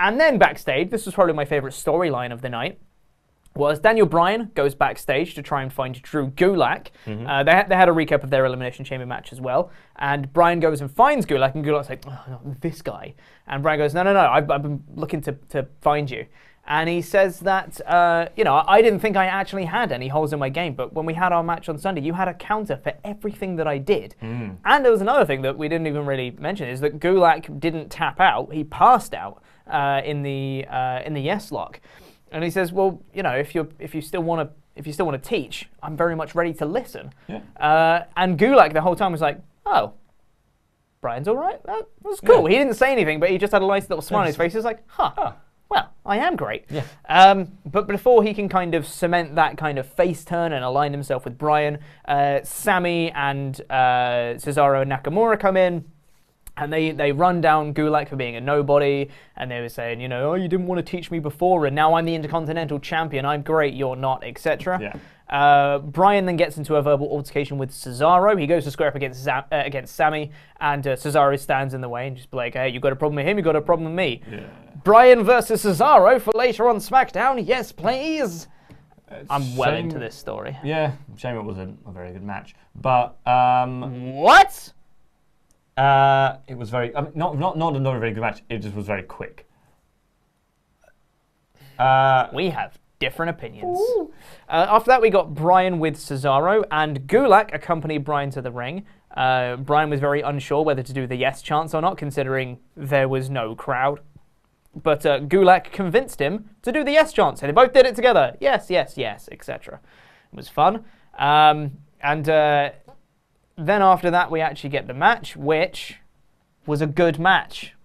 And then backstage, this was probably my favorite storyline of the night, was Daniel Bryan goes backstage to try and find Drew Gulak. They had a recap of their Elimination Chamber match as well. And Bryan goes and finds Gulak, and Gulak's like, oh, not this guy. And Bryan goes, no, I've been looking to find you. And he says that, I didn't think I actually had any holes in my game, but when we had our match on Sunday, you had a counter for everything that I did. And there was another thing that we didn't even really mention, is that Gulak didn't tap out. He passed out in the yes lock. And he says, well, if you still want to teach, I'm very much ready to listen. Yeah. And Gulak the whole time was like, oh, Bryan's all right. That's cool. Yeah. He didn't say anything, but he just had a nice little smile on his face. He was like, well, I am great. Yeah. But before he can kind of cement that kind of face turn and align himself with Bryan, Sami and Cesaro and Nakamura come in. And they run down Gulak for being a nobody, and they were saying, oh, you didn't want to teach me before, and now I'm the Intercontinental Champion, I'm great, you're not, etc. Yeah. Bryan then gets into a verbal altercation with Cesaro. He goes to square up against Sami, and Cesaro stands in the way and just like, hey, you got a problem with him, you got a problem with me. Yeah. Bryan versus Cesaro for later on SmackDown, yes please. I'm well into this story. Yeah, shame it wasn't a very good match. But what? It was very, not a very good match. It just was very quick. We have different opinions. After that, we got Bryan with Cesaro, and Gulak accompanied Bryan to the ring. Bryan was very unsure whether to do the yes chants or not, considering there was no crowd. But Gulak convinced him to do the yes chants, and they both did it together. Yes, yes, yes, etc. It was fun. Then after that, we actually get the match, which was a good match,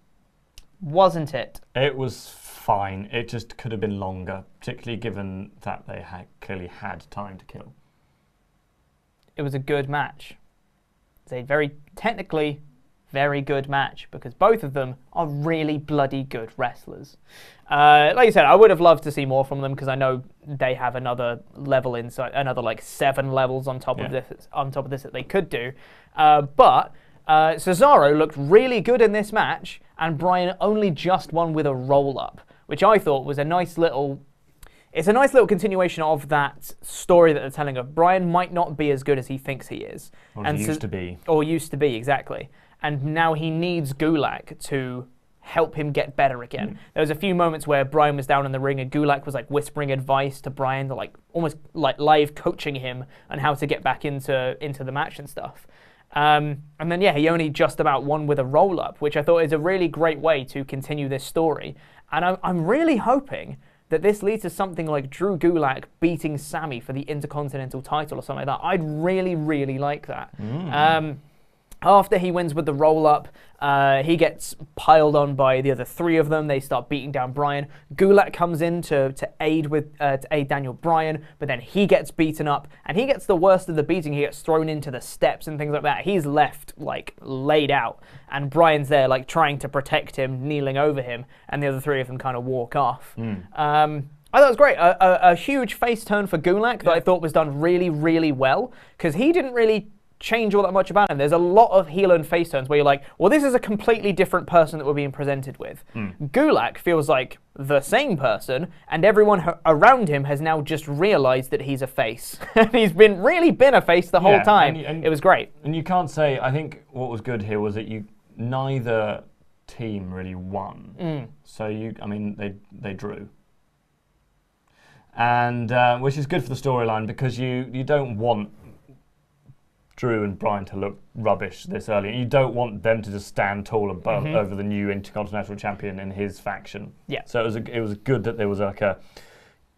wasn't it? It was fine. It just could have been longer, particularly given that they clearly had time to kill. It was a good match. It's a technically very good match, because both of them are really bloody good wrestlers. Like I said, I would have loved to see more from them, because I know they have another level inside, another like 7 levels on top of this that they could do. But Cesaro looked really good in this match, and Bryan only just won with a roll-up, which I thought was a nice little. It's a nice little continuation of that story that they're telling of Bryan might not be as good as he thinks he is. Or he used to be. Or used to be, exactly. And now he needs Gulak to help him get better again. There was a few moments where Bryan was down in the ring and Gulak was like whispering advice to Bryan, like almost like live coaching him on how to get back into the match and stuff. And then, yeah, he only just about won with a roll-up, which I thought is a really great way to continue this story. And I'm really hoping that this leads to something like Drew Gulak beating Sami for the Intercontinental title or something like that. I'd really, really like that. After he wins with the roll-up, he gets piled on by the other 3 of them. They start beating down Bryan. Gulak comes in to aid Daniel Bryan, but then he gets beaten up, and he gets the worst of the beating. He gets thrown into the steps and things like that. He's left like laid out, and Bryan's there like trying to protect him, kneeling over him, and the other 3 of them kind of walk off. I thought it was great. A huge face turn for Gulak that I thought was done really, really well, because he didn't really change all that much about him. There's a lot of heel and face turns where you're like, well, this is a completely different person that we're being presented with. Gulak feels like the same person, and everyone around him has now just realized that he's a face. He's really been a face the whole time. And it was great. And you can't say, I think what was good here was that neither team really won. So they drew. And which is good for the storyline, because you don't want Drew and Bryan to look rubbish this early. You don't want them to just stand tall above over the new Intercontinental Champion in his faction. Yeah. So it was good that there was like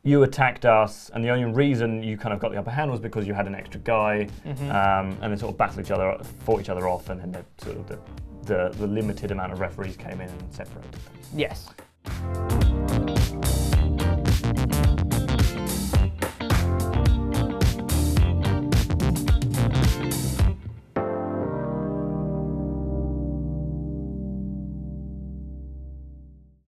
you attacked us, and the only reason you kind of got the upper hand was because you had an extra guy, and they sort of fought each other off, and then the limited amount of referees came in and separated them. Yes.